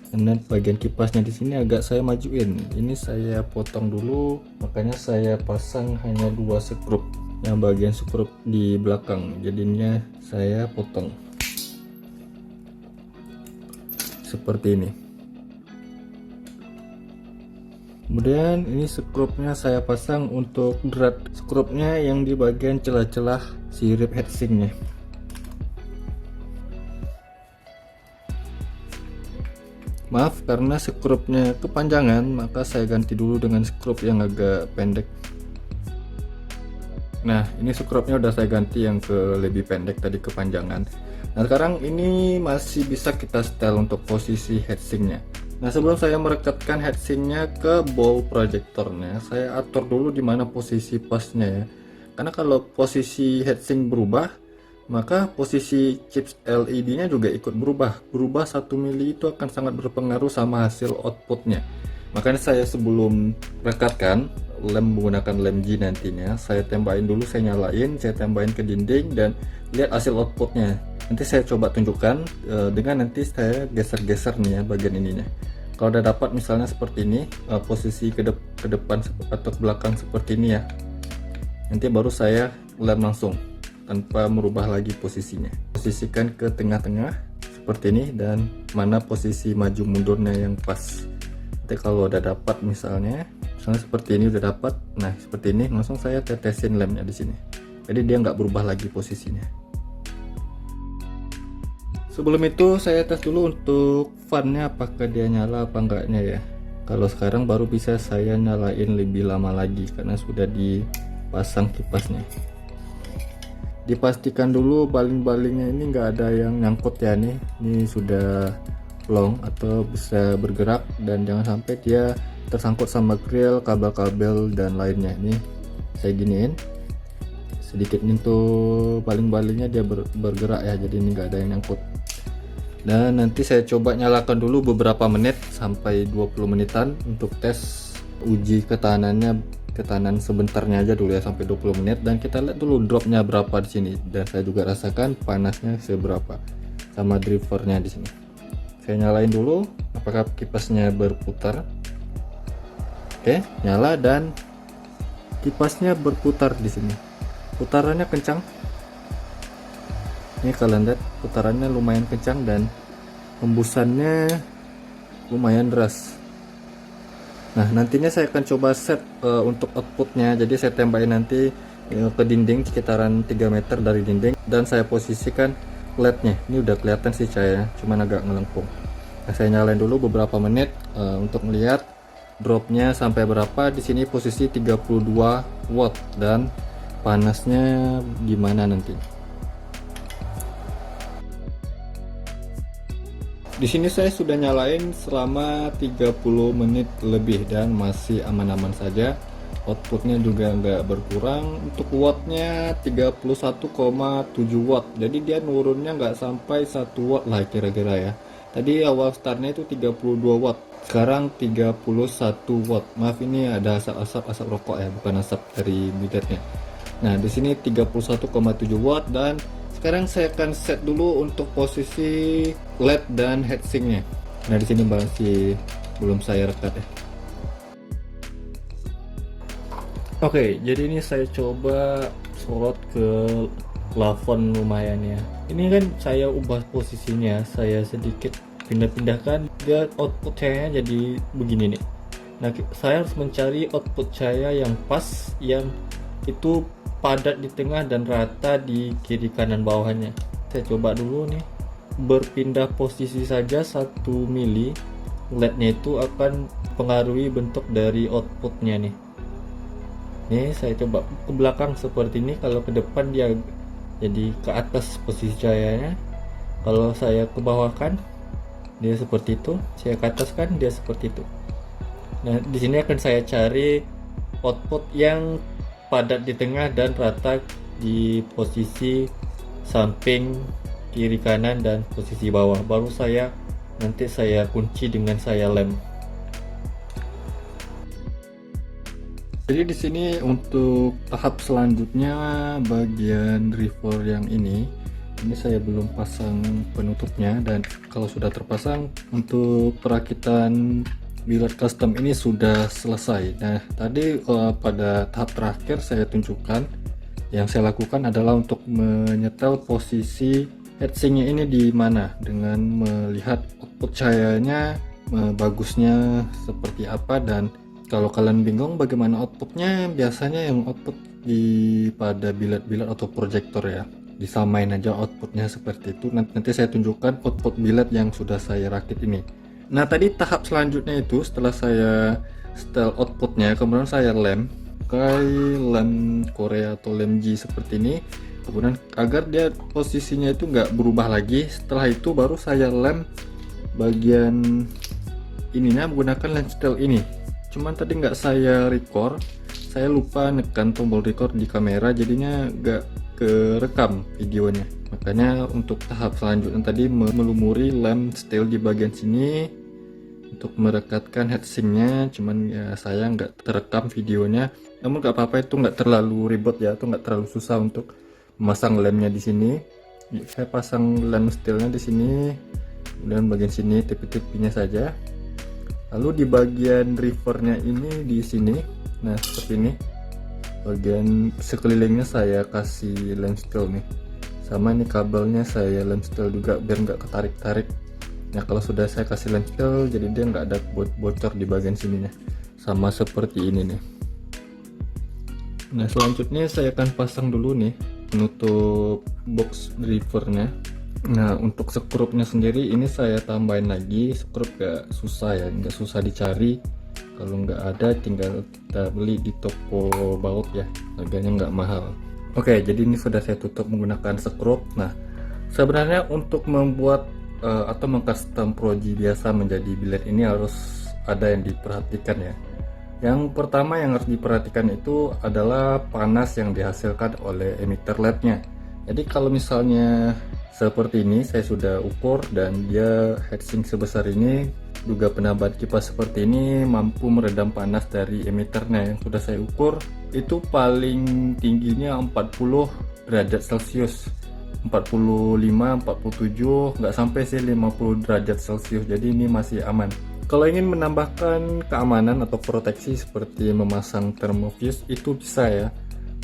karena bagian kipasnya di sini agak saya majuin. Ini saya potong dulu, makanya saya pasang hanya 2 skrup. Yang bagian skrup di belakang, jadinya saya potong seperti ini. Kemudian ini skrupnya saya pasang untuk drat skrupnya yang di bagian celah-celah sirip heatsinknya. Maaf karena skrupnya kepanjangan, maka saya ganti dulu dengan skrup yang agak pendek. Nah ini skrupnya udah saya ganti yang ke lebih pendek tadi kepanjangan. Nah sekarang ini masih bisa kita setel untuk posisi heatsinknya. Nah sebelum saya merekatkan heatsinknya ke ball proyektornya, saya atur dulu di mana posisi pasnya ya. Karena kalau posisi heatsink berubah, maka posisi chips LED-nya juga ikut berubah. 1 mili itu akan sangat berpengaruh sama hasil outputnya. Makanya saya sebelum rekatkan lem menggunakan lem G nantinya, saya tembakin dulu, saya nyalain, saya tembakin ke dinding dan lihat hasil outputnya. Nanti saya coba tunjukkan dengan nanti saya geser-geser nih ya bagian ininya. Kalau udah dapat misalnya seperti ini, posisi ke depan atau ke belakang seperti ini ya, nanti baru saya lem langsung tanpa merubah lagi posisinya. Posisikan ke tengah-tengah seperti ini dan mana posisi maju mundurnya yang pas. Nanti kalau udah dapat misalnya seperti ini udah dapat, nah seperti ini langsung saya tetesin lemnya di sini. Jadi dia nggak berubah lagi posisinya. Sebelum itu saya tes dulu untuk fannya apakah dia nyala apa enggaknya ya. Kalau sekarang baru bisa saya nyalain lebih lama lagi karena sudah dipasang kipasnya. Dipastikan dulu baling-balingnya ini nggak ada yang nyangkut ya nih. Ini sudah long atau bisa bergerak dan jangan sampai dia tersangkut sama grill, kabel-kabel dan lainnya. Ini saya giniin sedikit nyentuh baling-balingnya dia bergerak ya, jadi ini nggak ada yang nyangkut. Dan nanti saya coba nyalakan dulu beberapa menit sampai 20 menitan untuk tes uji ketahanannya. Ketahanan sebentarnya aja dulu ya sampai 20 menit dan kita lihat dulu dropnya berapa di sini, dan saya juga rasakan panasnya seberapa sama drivernya di sini. Saya nyalain dulu apakah kipasnya berputar. Oke, nyala dan kipasnya berputar di sini. Putarannya kencang. Ini kalian lihat putarannya lumayan kencang dan hembusannya lumayan deras. Nah nantinya saya akan coba set untuk outputnya, jadi saya tembakin nanti ke dinding sekitaran 3 meter dari dinding dan saya posisikan LED-nya. Ini udah kelihatan sih cahayanya, cuman agak ngelengkung. Nah, saya nyalain dulu beberapa menit untuk melihat dropnya sampai berapa. Di sini posisi 32 watt dan panasnya gimana nanti. Di sini saya sudah nyalain selama 30 menit lebih dan masih aman-aman saja. Outputnya juga nggak berkurang. Untuk wattnya 31,7 watt. Jadi dia nurunnya nggak sampai 1 watt lah kira-kira ya. Tadi awal startnya itu 32 watt. Sekarang 31 watt. Maaf ini ada asap rokok ya, bukan asap dari biletnya. Nah di sini 31,7 watt dan sekarang saya akan set dulu untuk posisi LED dan heatsinknya. Nah di sini masih belum saya rekat ya. Oke, jadi ini saya coba sorot ke plafon lumayan ya. Ini kan saya ubah posisinya, saya sedikit pindah-pindahkan, dia output cahayanya jadi begini nih. Nah, saya harus mencari output cahaya yang pas, yang itu padat di tengah dan rata di kiri kanan bawahnya. Saya coba dulu nih, berpindah posisi saja 1 mili, LED-nya itu akan pengaruhi bentuk dari outputnya nih. Nih saya coba ke belakang seperti ini, kalau ke depan dia jadi ke atas posisi cahayanya, kalau saya ke bawah kan dia seperti itu, saya ke atas kan dia seperti itu. Nah, di sini akan saya cari output yang padat di tengah dan rata di posisi samping, kiri kanan, dan posisi bawah. Baru nanti saya kunci dengan saya lem. Jadi di sini untuk tahap selanjutnya bagian driver yang ini saya belum pasang penutupnya, dan kalau sudah terpasang untuk perakitan billet custom ini sudah selesai. Nah, tadi pada tahap terakhir saya tunjukkan yang saya lakukan adalah untuk menyetel posisi heatsinknya ini di mana dengan melihat output cahayanya bagusnya seperti apa. Dan kalau kalian bingung bagaimana outputnya, biasanya yang output pada billet-billet atau proyektor ya, disamain aja outputnya seperti itu. Nanti saya tunjukkan output billet yang sudah saya rakit ini. Nah, tadi tahap selanjutnya itu setelah saya setel outputnya, kemudian saya lem Korea atau lem G seperti ini, kemudian agar dia posisinya itu nggak berubah lagi. Setelah itu baru saya lem bagian ininya menggunakan lens steel ini. Cuman tadi nggak saya record, saya lupa nekan tombol record di kamera, jadinya nggak kerekam videonya. Makanya untuk tahap selanjutnya tadi melumuri lem steel di bagian sini untuk merekatkan heatsinknya, cuman ya saya nggak terekam videonya. Namun nggak apa-apa, itu nggak terlalu ribet ya, itu nggak terlalu susah untuk memasang lemnya di sini. Saya pasang lem steelnya di sini, kemudian bagian sini tepi-tepinya saja. Lalu di bagian drivernya ini di sini, nah seperti ini, bagian sekelilingnya saya kasih lem steel nih. Sama ini kabelnya saya lem steel juga biar nggak ketarik-tarik. Nah, kalau sudah saya kasih lem steel, jadi dia nggak ada bocor di bagian sininya. Sama seperti ini nih. Nah, selanjutnya saya akan pasang dulu nih penutup box drivernya. Nah, untuk skrupnya sendiri ini saya tambahin lagi. Skrup gak susah ya, nggak susah dicari. Kalau nggak ada tinggal kita beli di toko baut ya, harganya nggak mahal. Oke, jadi ini sudah saya tutup menggunakan skrup. Nah, sebenarnya untuk membuat atau mengcustom proji biasa menjadi billet ini harus ada yang diperhatikan ya. Yang pertama yang harus diperhatikan itu adalah panas yang dihasilkan oleh emitter LED-nya. Jadi kalau misalnya seperti ini saya sudah ukur dan dia heatsink sebesar ini, juga penambahan kipas seperti ini mampu meredam panas dari emitternya yang sudah saya ukur. Itu paling tingginya 40 derajat Celcius, 45, 47, nggak sampai sih 50 derajat Celcius, jadi ini masih aman. Kalau ingin menambahkan keamanan atau proteksi seperti memasang thermofuse, itu bisa ya,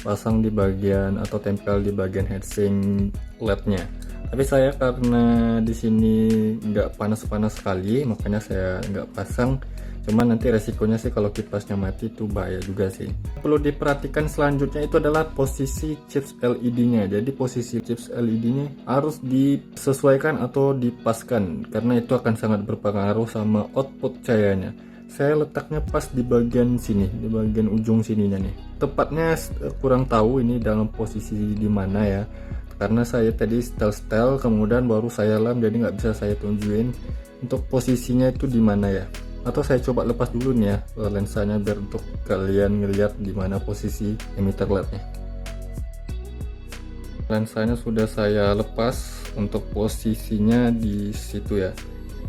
pasang di bagian atau tempel di bagian heatsink LED-nya. Tapi saya karena di sini nggak panas-panas sekali, makanya saya nggak pasang. Cuman nanti resikonya sih kalau kipasnya mati itu bahaya juga sih. Perlu diperhatikan selanjutnya itu adalah posisi chips LED-nya. Jadi posisi chips LED-nya harus disesuaikan atau dipaskan, karena itu akan sangat berpengaruh sama output cahayanya. Saya letaknya pas di bagian sini, di bagian ujung sininya nih. Tepatnya kurang tahu ini dalam posisi di mana ya, karena saya tadi setel kemudian baru saya lem, jadi nggak bisa saya tunjukin untuk posisinya itu di mana ya. Atau saya coba lepas dulu nih ya lensanya biar untuk kalian ngeliat di mana posisi emitter LED-nya. Lensanya sudah saya lepas untuk posisinya di situ ya.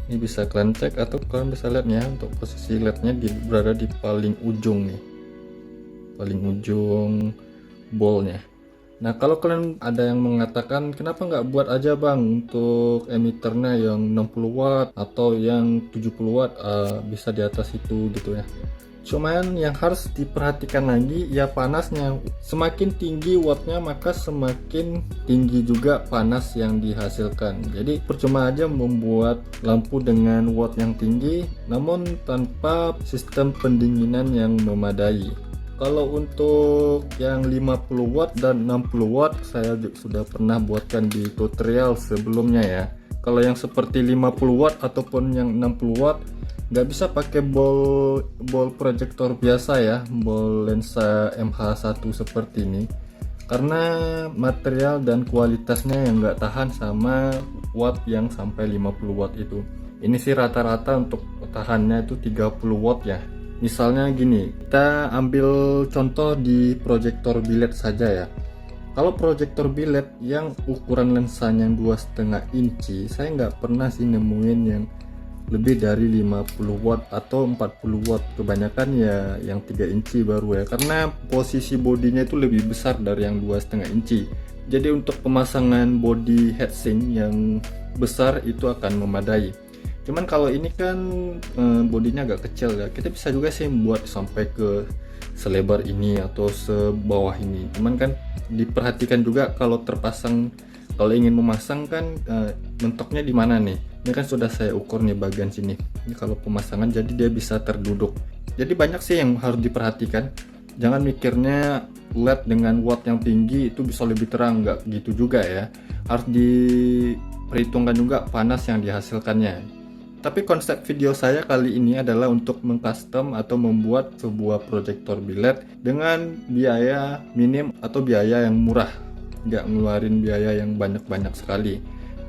Ini bisa kalian cek atau kalian bisa lihat ya, untuk posisi LED-nya berada di paling ujung nih, paling ujung bolnya. Nah, kalau kalian ada yang mengatakan kenapa nggak buat aja bang untuk emitternya yang 60 watt atau yang 70 watt bisa di atas itu gitu ya. Cuman yang harus diperhatikan lagi ya panasnya. Semakin tinggi wattnya maka semakin tinggi juga panas yang dihasilkan. Jadi percuma aja membuat lampu dengan watt yang tinggi namun tanpa sistem pendinginan yang memadai. Kalau untuk yang 50 watt dan 60 watt saya sudah pernah buatkan di tutorial sebelumnya ya. Kalau yang seperti 50 watt ataupun yang 60 watt nggak bisa pakai bol proyektor biasa ya, bol lensa MH1 seperti ini, karena material dan kualitasnya yang nggak tahan sama watt yang sampai 50 watt itu. Ini sih rata-rata untuk tahannya itu 30 watt ya. Misalnya gini, kita ambil contoh di proyektor biled saja ya. Kalau proyektor biled yang ukuran lensanya 2,5 inci, saya nggak pernah sih nemuin yang lebih dari 50 watt atau 40 watt. Kebanyakan ya yang 3 inci baru ya, karena posisi bodinya itu lebih besar dari yang 2,5 inci. Jadi untuk pemasangan body heatsink yang besar itu akan memadai. Cuman kalau ini kan bodinya agak kecil ya, kita bisa juga sih buat sampai ke selebar ini atau sebawah ini. Cuman kan diperhatikan juga kalau terpasang, kalau ingin memasang kan mentoknya di mana nih. Ini kan sudah saya ukur nih bagian sini. Ini kalau pemasangan jadi dia bisa terduduk. Jadi banyak sih yang harus diperhatikan. Jangan mikirnya LED dengan watt yang tinggi itu bisa lebih terang, nggak gitu juga ya. Harus diperhitungkan juga panas yang dihasilkannya. Tapi konsep video saya kali ini adalah untuk mengcustom atau membuat sebuah proyektor biled dengan biaya minim atau biaya yang murah, nggak ngeluarin biaya yang banyak-banyak sekali.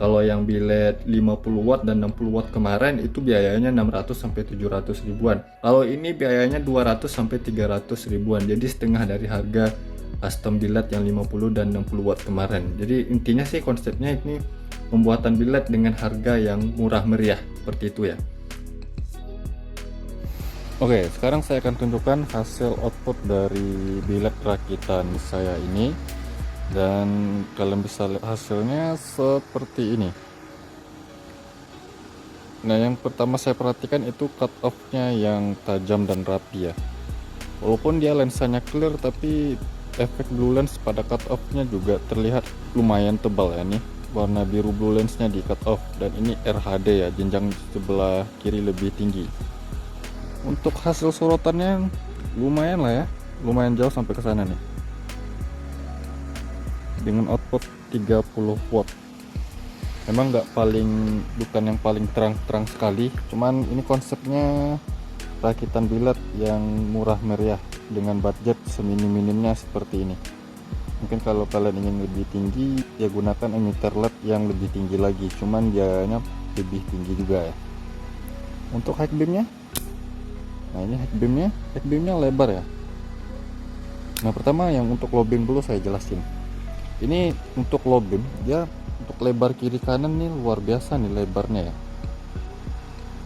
Kalau yang biled 50 watt dan 60 watt kemarin itu biayanya 600 sampai 700 ribuan. Kalau ini biayanya 200 sampai 300 ribuan. Jadi setengah dari harga custom biled yang 50 dan 60 watt kemarin. Jadi intinya sih konsepnya ini pembuatan biled dengan harga yang murah meriah seperti itu ya. Oke, sekarang saya akan tunjukkan hasil output dari biled rakitan saya ini. Dan kalian bisa lihat hasilnya seperti ini. Nah, yang pertama saya perhatikan itu cut off-nya yang tajam dan rapi ya. Walaupun dia lensanya clear, tapi efek blue lens pada cut off-nya juga terlihat lumayan tebal ya nih. Warna biru blue lensnya di cut off, dan ini RHD ya, jenjang sebelah kiri lebih tinggi. Untuk hasil sorotannya lumayan lah ya, lumayan jauh sampai ke sana nih. Dengan output 30 watt. Memang bukan yang paling terang-terang sekali, cuman ini konsepnya rakitan biled yang murah meriah dengan budget seminim-minimnya seperti ini. Mungkin kalau kalian ingin lebih tinggi ya gunakan emitter LED yang lebih tinggi lagi, cuman biayanya lebih tinggi juga ya. Untuk high beamnya, nah ini high beamnya lebar ya. Nah, pertama yang untuk low beam dulu saya jelasin. Ini untuk low beam, dia untuk lebar kiri kanan nih luar biasa nih lebarnya ya.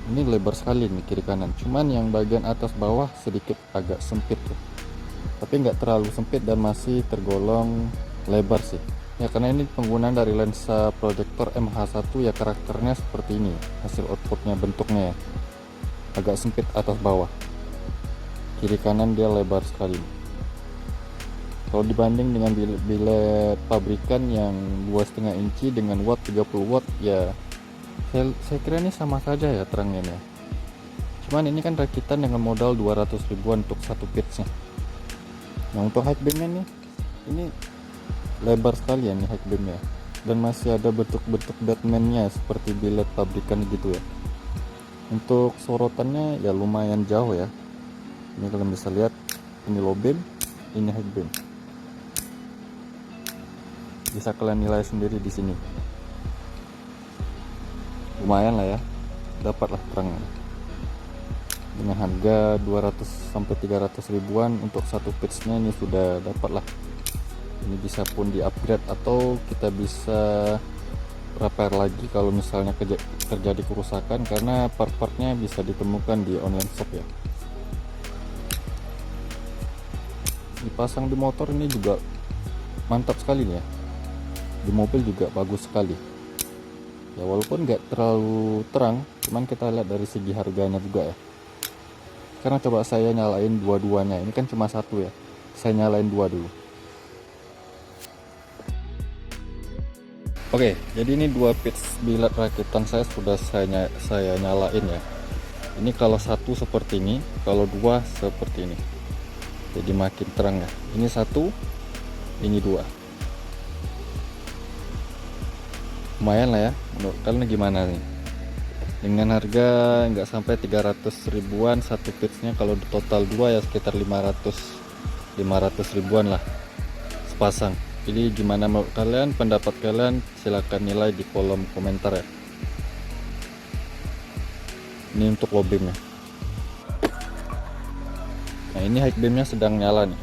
Ini lebar sekali nih kiri kanan. Cuman yang bagian atas bawah sedikit agak sempit tuh. Tapi nggak terlalu sempit dan masih tergolong lebar sih. Ya karena ini penggunaan dari lensa proyektor MH1 ya, karakternya seperti ini. Hasil outputnya bentuknya ya. Agak sempit atas bawah. Kiri kanan dia lebar sekali. Kalau dibanding dengan biled pabrikan yang 2,5 inci dengan watt 30 watt ya, saya kira ini sama saja ya terangnya ya. Cuman ini kan rakitan dengan modal 200 ribuan untuk satu pitch nya. Nah, untuk high beamnya nih, ini lebar sekali ya nih high beamnya, dan masih ada bentuk-bentuk batman-nya seperti biled pabrikan gitu ya. Untuk sorotannya ya lumayan jauh ya. Ini kalian bisa lihat, ini low beam, ini high beam. Bisa kalian nilai sendiri di sini. Lumayan lah ya, dapatlah terangnya. Dengan harga 200 sampai 300 ribuan untuk satu pitch-nya ini sudah dapat lah. Ini bisa pun di upgrade atau kita bisa repair lagi kalau misalnya terjadi kerusakan, karena part-partnya bisa ditemukan di online shop ya. Dipasang di motor ini juga mantap sekali nih ya. Di mobil juga bagus sekali ya, walaupun nggak terlalu terang, cuman kita lihat dari segi harganya juga ya. Sekarang coba saya nyalain dua-duanya. Ini kan cuma satu ya, saya nyalain dua dulu. Oke, jadi ini dua pitch bilet rakitan saya sudah saya nyalain ya. Ini kalau satu seperti ini, kalau dua seperti ini. Jadi makin terang ya. Ini satu, ini dua. Lumayan lah ya. Menurut kalian gimana nih? Dengan harga nggak sampai 300 ribuan satu pitchnya, kalau total dua ya sekitar 500 ribuan lah sepasang. Jadi gimana menurut kalian, pendapat kalian silahkan nilai di kolom komentar ya. Ini untuk low beamnya. Nah ini high beamnya sedang nyala nih.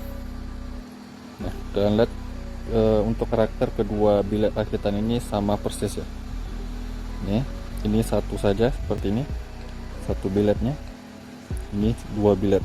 Nah kalian lihat untuk karakter kedua bilet rakitan ini sama persis ya. Ini satu saja seperti ini, satu biletnya. Ini dua bilet.